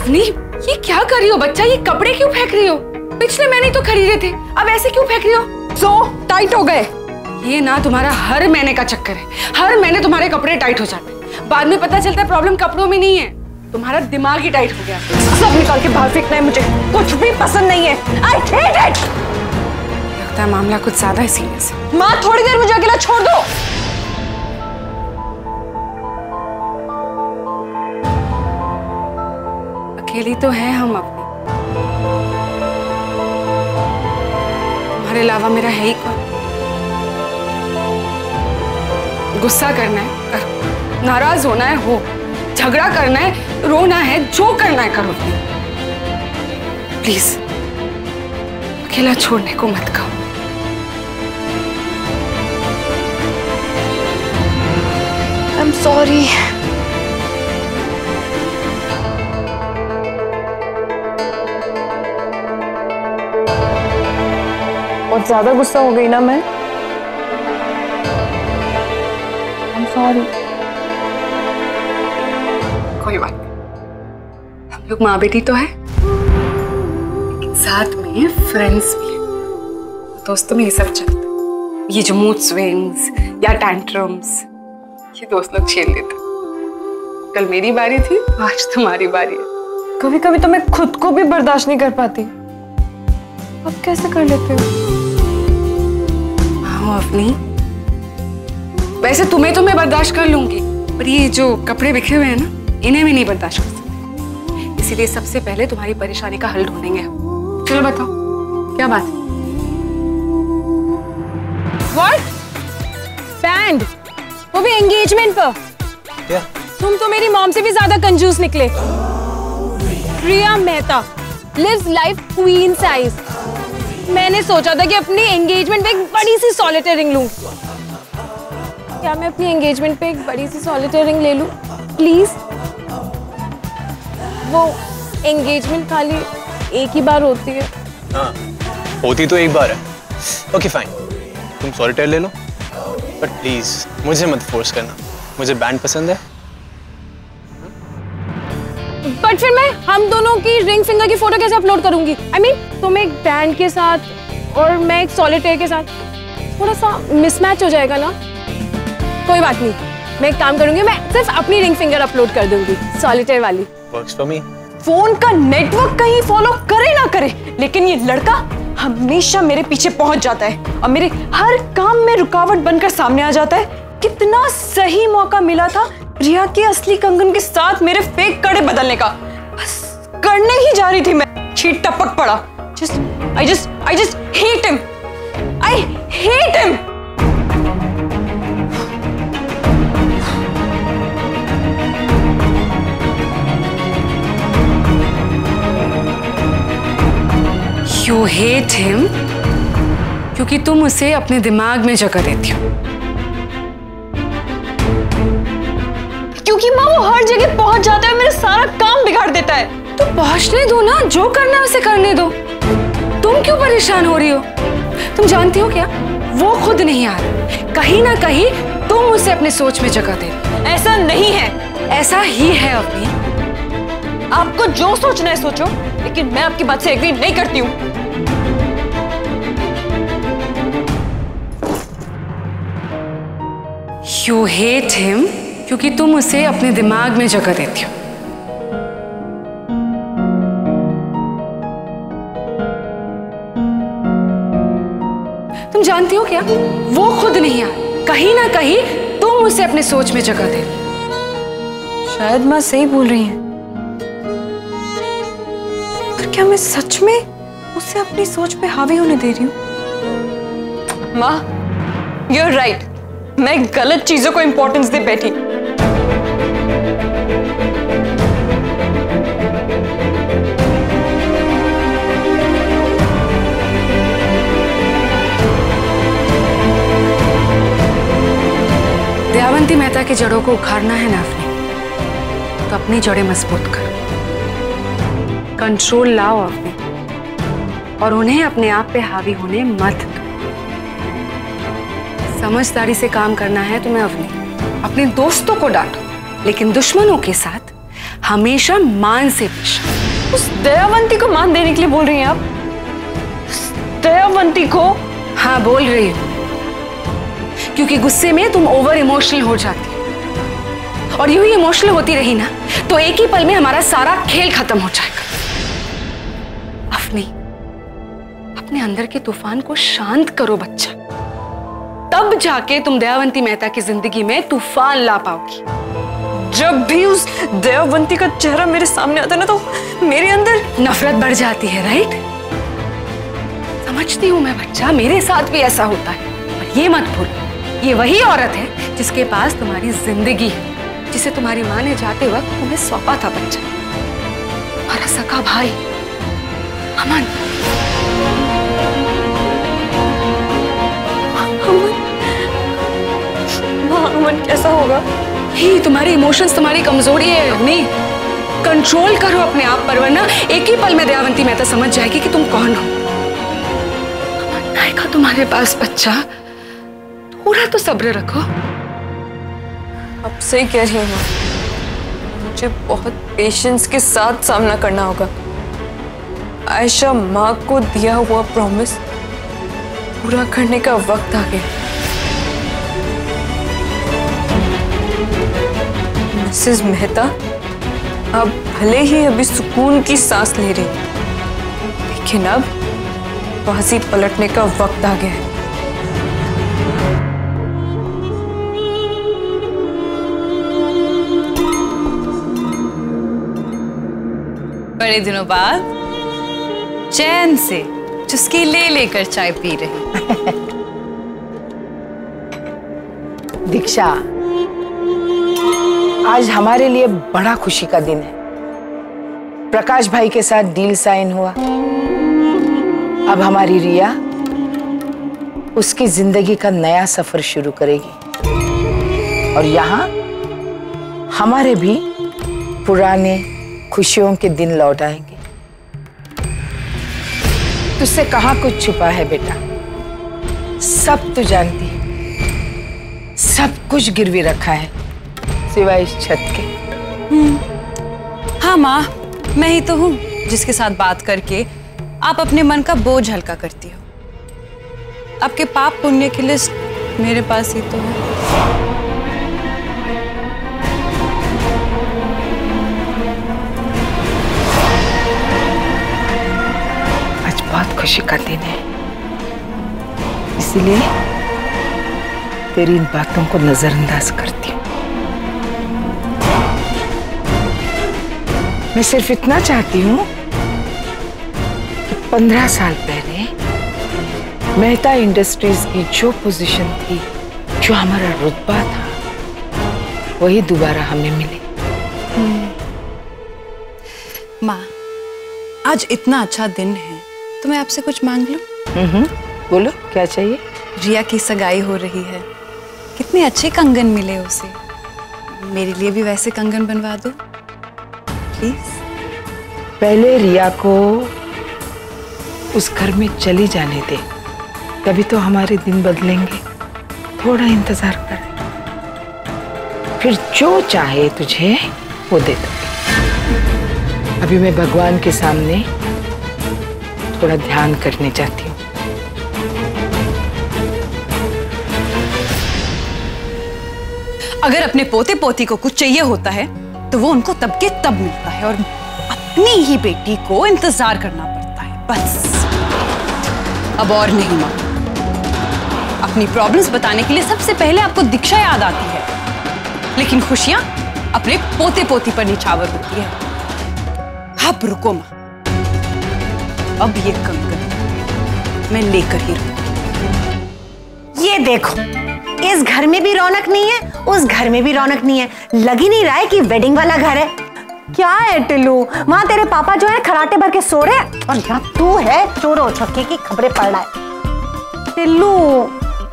अवनी, ये क्या कर रही हो बच्चा? ये कपड़े क्यों फेंक रही हो? पिछले महीने तो खरीदे थे, अब ऐसे क्यों फेंक रही हो? टाइट हो गए। ये ना तुम्हारा हर महीने का चक्कर है, हर महीने तुम्हारे कपड़े टाइट हो जाते हैं। बाद में पता चलता है प्रॉब्लम कपड़ों में नहीं है, तुम्हारा दिमाग ही टाइट हो गया। सब निकाल के बाहर फेंकना है, मुझे कुछ भी पसंद नहीं है। I hate it! लगता है मामला कुछ ज्यादा ही सीरियस है। माँ, थोड़ी देर मुझे अकेला छोड़ दो। अकेली तो है हम अपनी, तुम्हारे अलावा मेरा है ही कौन? गुस्सा करना है करो, नाराज होना है हो, झगड़ा करना है, रोना है, जो करना है करो। प्लीज अकेला छोड़ने को मत कहो। I'm sorry. बहुत ज्यादा गुस्सा हो गई ना मैं? I'm sorry. कोई बात नहीं, हम लोग माँ बेटी तो है, लेकिन साथ में फ्रेंड्स भी है। दोस्तों में ये सब चलता है, ये जो मूड स्विंग्स या टैंट्रम्स, ये दोस्त लोग झेल लेते। कल मेरी बारी थी, आज तुम्हारी बारी है। कभी कभी तो मैं खुद को भी बर्दाश्त नहीं कर पाती, अब कैसे कर लेते हो? हाँ अपनी, वैसे तुम्हें तो मैं बर्दाश्त कर लूंगी, पर ये जो कपड़े बिखरे हुए हैं ना, इन्हें भी नहीं बर्दाश्त कर सकते। इसीलिए सबसे पहले तुम्हारी परेशानी का हल ढूंढेंगे। चलो बताओ क्या बात है? What? बैंड, वो भी एंगेजमेंट पर? क्या? तुम तो मेरी मॉम से भी ज्यादा कंजूस निकले। प्रिया Mehta lives life queen size। मैंने सोचा था कि अपनी एंगेजमेंट पे एक बड़ी सी सॉलिटेयर रिंग लूं। क्या मैं अपनी एंगेजमेंट पे एक बड़ी सी सॉलिटेयर रिंग ले लूं प्लीज? वो एंगेजमेंट खाली एक ही बार होती है। हाँ, होती तो एक बार है। ओके फाइन, तुम सॉलिटेयर ले लो, बट प्लीज मुझे मत फोर्स करना, मुझे बैंड पसंद है। बट फिर मैं हम दोनों की रिंग फिंगर की फोटो कैसे अपलोड करूंगी? I mean, तुम एक बैंड के साथ और मैं एक सॉलिटेयर के साथ, थोड़ा सा मिसमैच हो जाएगा ना। कोई बात नहीं, मैं एक काम करूंगी, मैं सिर्फ अपनी रिंग फिंगर अपलोड कर दूंगी, सॉलिटेयर वाली। Works for me. फोन का नेटवर्क कहीं फॉलो करे ना करे, लेकिन ये लड़का हमेशा मेरे पीछे पहुंच जाता है और मेरे हर काम में रुकावट बनकर सामने आ जाता है। कितना सही मौका मिला था रिया के असली कंगन के साथ मेरे फेक कड़े बदलने का, बस करने ही जा रही थी मैं, छीट टपक पड़ा। I just hate him. I hate him. You hate him क्योंकि तुम उसे अपने दिमाग में जगह देती हो। क्योंकि माँ वो हर जगह पहुंच जाता है, मेरा सारा काम बिगाड़ देता है। तो पहुंचने दो ना, जो करना है उसे करने दो। तुम क्यों परेशान हो रही हो? तुम जानती हो क्या, वो खुद नहीं आ रहा, कहीं ना कहीं तुम उसे अपने सोच में जगह दे रही। ऐसा नहीं है। ऐसा ही है अपनी। आपको जो सोचना है सोचो, लेकिन मैं आपकी बात से एग्री नहीं करती हूँ। You hate him क्योंकि तुम उसे अपने दिमाग में जगह देती हो। तुम जानती हो क्या, वो खुद नहीं आ, कहीं ना कहीं तुम उसे अपने सोच में जगह दे रही। शायद माँ सही बोल रही हैं, पर क्या मैं सच में उसे अपनी सोच पे हावी होने दे रही हूँ? माँ, you're right, मैं गलत चीजों को इंपॉर्टेंस दे बैठी। दयावंती मेहता की जड़ों को उखाड़ना है ना अपने, तो अपनी जड़ें मजबूत करो, कंट्रोल लाओ अपने, और उन्हें अपने आप पे हावी होने मत दो। समझदारी से काम करना है तुम्हें अवनी। अपने दोस्तों को डांटो, लेकिन दुश्मनों के साथ हमेशा मान से पेश आओ। उस दयावंती को मान देने के लिए बोल रही हैं आप? दयावंती को? हाँ बोल रही हूँ, क्योंकि गुस्से में तुम ओवर इमोशनल हो जाती हो, और यूं ही इमोशनल होती रही ना तो एक ही पल में हमारा सारा खेल खत्म हो जाएगा। अफनी, अपने अंदर के तूफान को शांत करो बच्चा, तब जाके तुम दयावंती मेहता की जिंदगी में तूफान ला पाओगी। जब भी उस दयावंती का चेहरा मेरे सामने आता है ना तो मेरे अंदर नफरत बढ़ जाती है, राइट? समझती हूं मैं बच्चा, मेरे साथ भी ऐसा होता है, पर ये मत भूलो, ये वही औरत है जिसके पास तुम्हारी जिंदगी है, जिसे तुम्हारी माँ ने जाते वक्त तुम्हें सौंपा था बच्चा, हमारा सका भाई अमन। अमन कैसा होगा? ही तुम्हारी इमोशंस तुम्हारी कमजोरी है अवनी, कंट्रोल करो अपने आप पर, वरना एक ही पल में दयावंती मेहता समझ जाएगी कि तुम कौन हो। अमन आएगा तुम्हारे पास बच्चा, थोड़ा तो सब्र रखो। अब सही कह रही हूँ, मुझे बहुत पेशेंस के साथ सामना करना होगा। आयशा माँ को दिया हुआ प्रॉमिस पूरा करने का वक्त आ गया। मिसेस मेहता अब भले ही अभी सुकून की सांस ले रही, लेकिन अब बाजी पलटने का वक्त आ गया है। बड़े दिनों बाद चैन से चुस्की ले लेकर चाय पी रही। दीक्षा, आज हमारे लिए बड़ा खुशी का दिन है। प्रकाश भाई के साथ डील साइन हुआ। अब हमारी रिया उसकी जिंदगी का नया सफर शुरू करेगी, और यहाँ हमारे भी पुराने खुशियों के दिन लौट आएंगे। तुझसे कहाँ कुछ छुपा है बेटा, सब तू जानती है, सब कुछ गिरवी रखा है सिवाय इस छत के। हाँ माँ, मैं ही तो हूँ जिसके साथ बात करके आप अपने मन का बोझ हल्का करती हो। आपके पाप पुण्य की लिस्ट मेरे पास ही तो है। आज बहुत खुशी का दिन है, इसलिए तेरी इन बातों को नजरअंदाज करती हूँ। मैं सिर्फ इतना चाहती हूँ कि 15 साल पहले मेहता इंडस्ट्रीज की जो पोजीशन थी, जो हमारा रुतबा था, वही दोबारा हमें मिले। माँ, आज इतना अच्छा दिन है तो मैं आपसे कुछ मांग लूं? बोलो, क्या चाहिए? रिया की सगाई हो रही है, कितने अच्छे कंगन मिले उसे, मेरे लिए भी वैसे कंगन बनवा दो प्लीज। पहले रिया को उस घर में चली जाने दे, तभी तो हमारे दिन बदलेंगे। थोड़ा इंतजार कर, फिर जो चाहे तुझे वो दे दूंगी। अभी मैं भगवान के सामने थोड़ा ध्यान करने जाती हूँ। अगर अपने पोते पोती को कुछ चाहिए होता है तो वो उनको तब के तब मिलता है, और अपनी ही बेटी को इंतजार करना पड़ता है, बस। अब और नहीं माँ, अपनी प्रॉब्लम्स बताने के लिए सबसे पहले आपको दीक्षा याद आती है, लेकिन खुशियां अपने पोते पोती पर निछावर होती है। अब रुको माँ, अब ये कंगन मैं लेकर ही रहूंगी। ये देखो, इस घर में भी रौनक नहीं है, उस घर में भी रौनक नहीं है। लग ही नहीं रहा है कि वेडिंग वाला घर है। क्या है टिल्लू, वहां तेरे पापा जो है खराटे भर के सो रहे हैं, और यहाँ तू है चोरों छक्के की खबरें पढ़ रहा है। टिल्लू,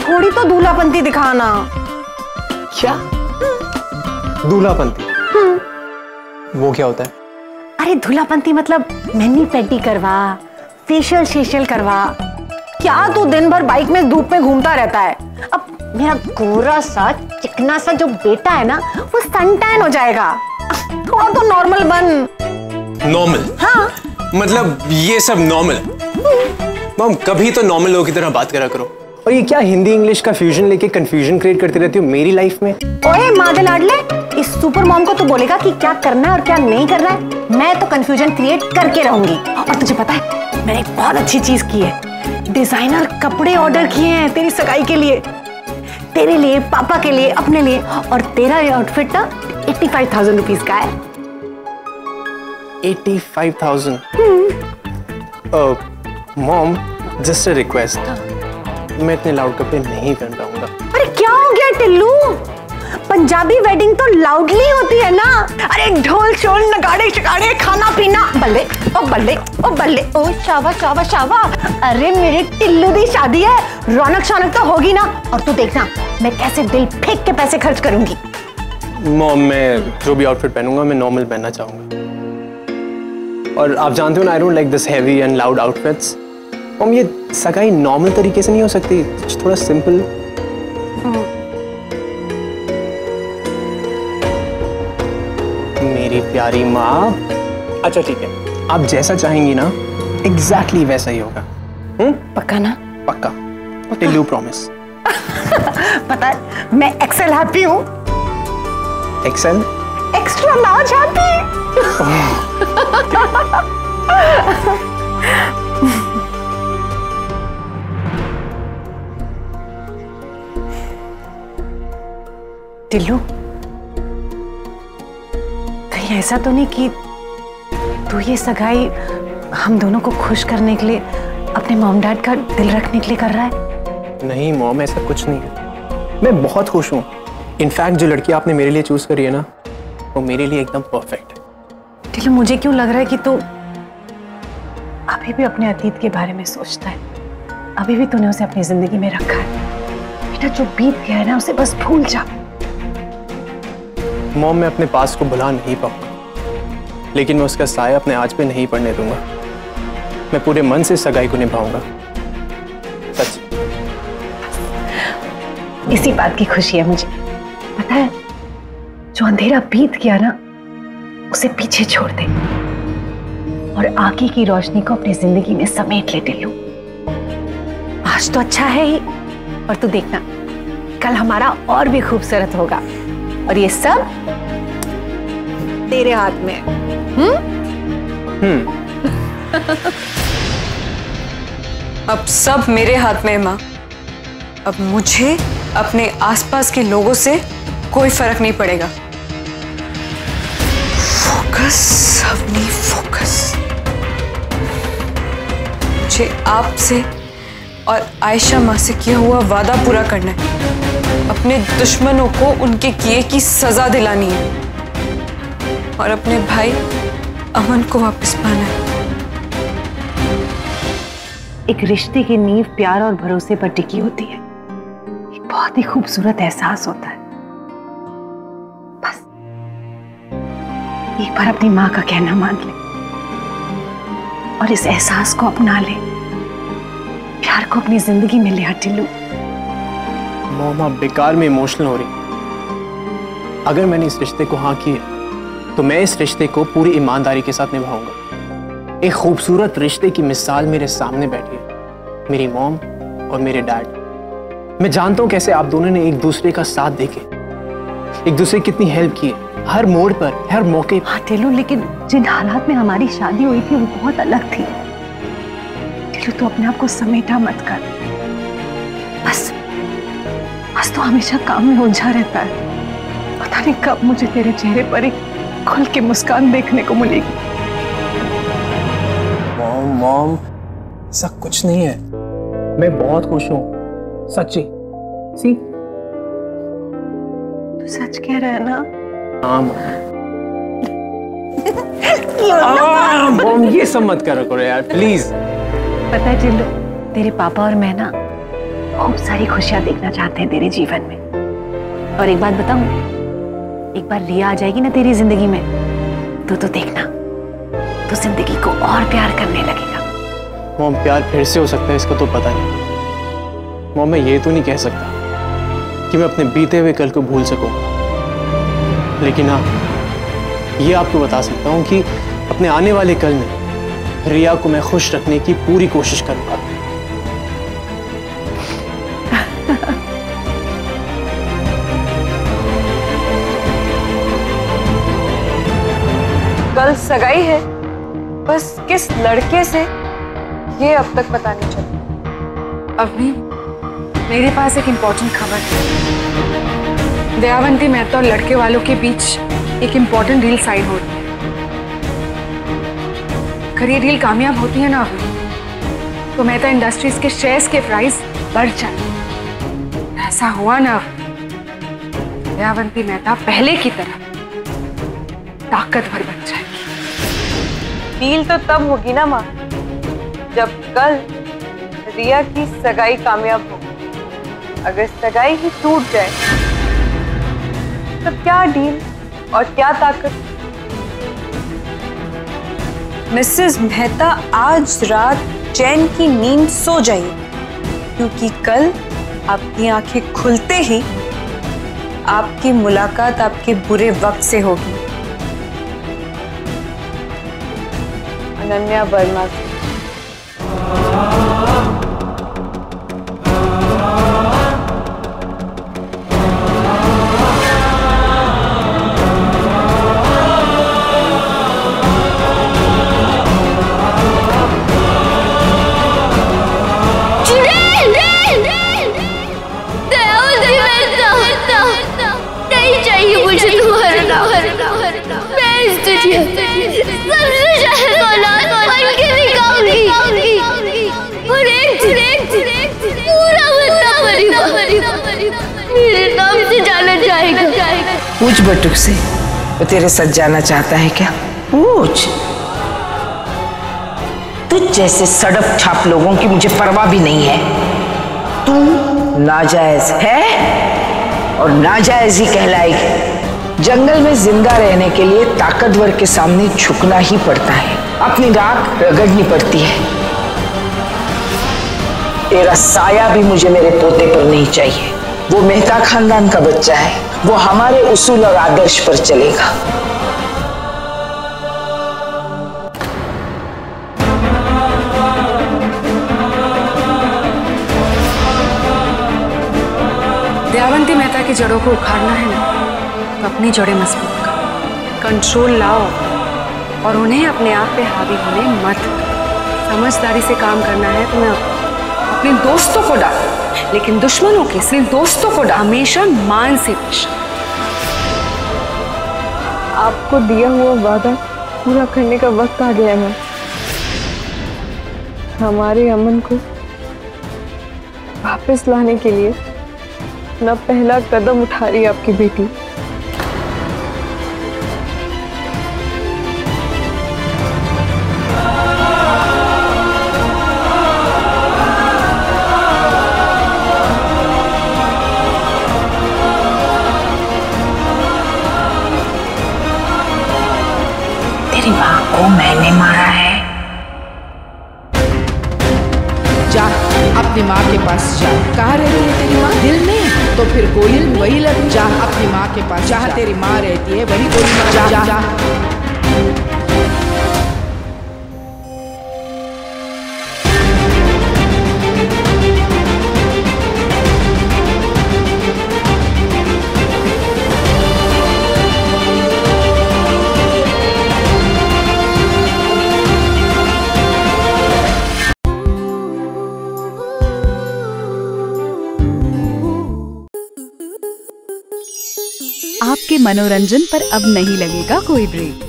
थोड़ी तो दूल्हापंती दिखाना। क्या दूल्हापंती? वो क्या होता है? अरे दूल्हापंती मतलब मैनी पेडी करवा, फेशियल शेशियल करवा। क्या तू दिन भर बाइक में धूप में घूमता रहता है? अब मेरा गोरा सा चिकना सा जो बेटा है ना, वो सन टैन हो जाएगा। थोड़ा तो नॉर्मल बन। नॉर्मल? हाँ। मतलब ये सब नॉर्मल? मॉम कभी तो नॉर्मल लोगों की तरह बात करा करो। और ये क्या हिंदी इंग्लिश का फ्यूजन लेके कंफ्यूजन क्रिएट करती रहती हो मेरी लाइफ में? ओए मादे लाडले, इस सुपर मॉम को तू बोलेगा कि क्या करना है और क्या नहीं करना है? मैं तो कंफ्यूजन क्रिएट करके रहूंगी। और तुझे पता है मैंने एक बहुत अच्छी चीज की है, डिजाइनर कपड़े ऑर्डर किए हैं तेरी सगाई के लिए, तेरे लिए, पापा के लिए, अपने लिए। और तेरा ये आउटफिट ना 85,000 रुपीज का है। 85,000? मॉम जस्ट अ रिक्वेस्ट, मैं इतने लाउड कपड़े नहीं पहन पाऊंगा। अरे क्या हो गया टिल्लू, पंजाबी वेडिंग तो लाउडली होती है ना। अरे ढोल शोल नगाड़े शगाड़े खाना पीना, बल्ले ओ बल्ले ओ बल्ले ओ शावा शावा शावा। अरे मेरे टिल्लू की शादी है, रौनक शौनक तो होगी ना। और तू देखना मैं कैसे दिल फेंक के पैसे खर्च करूंगी। मॉम मैं जो भी आउटफिट पहनूंगा मैं नॉर्मल पहनना चाहूंगा। और आप जानते हो ना, I don't like this heavy and loud outfits. Mom ये सगाई नॉर्मल तरीके से नहीं हो सकती, थोड़ा सिंपल। मेरी प्यारी माँ, अच्छा ठीक है, आप जैसा चाहेंगी ना एग्जैक्टली वैसा ही होगा। पक्का ना? पक्का, टिल्लू प्रॉमिस। पता है मैं एक्सेल हैप्पी हूँ। XL? Extra large happy. Tillu कहीं ऐसा तो नहीं कि तू ये सगाई हम दोनों को खुश करने के लिए, अपने मॉम डैड का दिल रखने के लिए कर रहा है? नहीं मॉम, ऐसा कुछ नहीं है। मैं बहुत खुश हूँ। इनफैक्ट जो लड़की आपने मेरे लिए चूज करी है ना, वो मेरे लिए एकदम परफेक्ट है। टिल्लू मुझे क्यों लग रहा है कि तू अभी भी अपने अतीत के बारे में सोचता है, अभी भी तूने उसे अपनी जिंदगी में रखा है। बेटा जो बीत गया है ना उसे बस भूल जा। मॉम मैं अपने पास को भुला नहीं पाऊंगा, लेकिन मैं उसका साया अपने आज पे नहीं पड़ने दूंगा। मैं पूरे मन से सगाई को निभाऊंगा, सच। इसी बात की खुशी है मुझे। पता है जो अंधेरा बीत गया ना उसे पीछे छोड़ दे और आगे की रोशनी को अपनी जिंदगी में समेट ले टिल्लू। आज तो अच्छा है ही, और तू देखना कल हमारा और भी खूबसूरत होगा, और ये सब तेरे हाथ में है। अब सब मेरे हाथ में है माँ। अब मुझे अपने आसपास के लोगों से कोई फर्क नहीं पड़ेगा। फोकस अपनी फोकस। मुझे आपसे और आयशा माँ से किया हुआ वादा पूरा करना है। अपने दुश्मनों को उनके किए की सजा दिलानी है और अपने भाई अमन को वापस पाना है। एक रिश्ते की नींव प्यार और भरोसे पर टिकी होती है। एक बहुत ही खूबसूरत एहसास होता है। बस एक बार अपनी माँ का कहना मान ले और इस एहसास को अपना ले, प्यार को अपनी जिंदगी में ले आ टिल्लू। मॉम आप बेकार में इमोशनल हो रही। अगर मैंने इस रिश्ते को हाँ की है तो मैं इस रिश्ते को पूरी ईमानदारी के साथ निभाऊंगा। एक खूबसूरत रिश्ते की मिसाल मेरे सामने बैठी है, मेरी मॉम और मेरे डैड। मैं जानता हूं कैसे आप दोनों ने एक दूसरे का साथ देके एक दूसरे की कितनी हेल्प की है, हर मोड़ पर, हर मौके पर। हाँ टिल्लू, लेकिन जिन हालात में हमारी शादी हुई थी वो बहुत अलग थी। टिल्लू तो अपने आप को समेटा मत कर। बस तो हमेशा काम में उलझा रहता है। पता नहीं कब मुझे तेरे चेहरे पर एक खुल के मुस्कान देखने को मिलेगी। मॉम ऐसा कुछ नहीं है, मैं बहुत खुश हूँ, सच्ची। सी तू सच कह रहा है ना? हाँ मॉम, ये सब मत करो यार प्लीज। पता है टिल्लू, तेरे पापा और मैं ना खूब सारी खुशियां देखना चाहते हैं तेरे जीवन में। और एक बात बताऊं, एक बार रिया आ जाएगी ना तेरी जिंदगी में तो देखना तो जिंदगी को और प्यार करने लगेगा। मॉम प्यार फिर से हो सकता है, इसको तो पता नहीं। मॉम मैं ये तो नहीं कह सकता कि मैं अपने बीते हुए कल को भूल सकूं, लेकिन हाँ ये आपको बता सकता हूँ कि अपने आने वाले कल में रिया को मैं खुश रखने की पूरी कोशिश करूंगा। कल सगाई है, बस किस लड़के से ये अब तक पता नहीं चला। अवनी, मेरे पास एक इम्पोर्टेंट खबर है। दयावंती मेहता और लड़के वालों के बीच एक इम्पोर्टेंट डील साइन हो रही है। अगर ये डील कामयाब होती है ना अवनी, तो मेहता इंडस्ट्रीज के शेयर्स के प्राइस बढ़ जाए। ऐसा हुआ ना, दयावंती मेहता पहले की तरह ताकतवर बन जाएगी। डील तो तब होगी ना माँ, जब कल रिया की सगाई कामयाब हो। अगर सगाई ही टूट जाए तब क्या डील और क्या ताकत। मिसेस मेहता आज रात चैन की नींद सो जाइए, क्योंकि कल आपकी आंखें खुलते ही आपकी मुलाकात आपके बुरे वक्त से होगी। अनन्या वर्मा से। पूछ बटुक से, वो तेरे साथ जाना चाहता है क्या? पूछ। तुझ जैसे सड़क छाप लोगों की मुझे परवाह भी नहीं है। तू नाजायज है और नाजायज ही कहलाएगी। जंगल में जिंदा रहने के लिए ताकतवर के सामने झुकना ही पड़ता है, अपनी राख रगड़नी पड़ती है। तेरा साया भी मुझे मेरे पोते पर नहीं चाहिए। वो मेहता खानदान का बच्चा है, वो हमारे उसूल और आदर्श पर चलेगा। दयावंती मेहता की जड़ों को उखाड़ना है ना, तो अपनी जड़ें मजबूत करो, कंट्रोल लाओ और उन्हें अपने आप पे हावी होने मत दो। समझदारी से काम करना है तो मैं अपने दोस्तों को डाल, लेकिन दुश्मनों के सिर्फ दोस्तों को हमेशा मान से पेश। आपको दिया हुआ वादा पूरा करने का वक्त आ गया है। हमारे अमन को वापस लाने के लिए अपना पहला कदम उठा रही है आपकी बेटी। तेरी माँ को मैंने मारा है। जा अपनी माँ के पास जा। कहाँ रहती है तेरी माँ? दिल में। तो फिर गोइल वही लग। जा अपनी माँ के पास, जहाँ तेरी माँ रहती है वही गोइल माँ। जा, जा, जा। आपके मनोरंजन पर अब नहीं लगेगा कोई ब्रेक।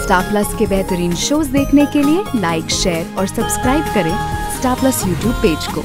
स्टार प्लस के बेहतरीन शोज देखने के लिए लाइक, शेयर और सब्सक्राइब करें स्टार प्लस यूट्यूब पेज को।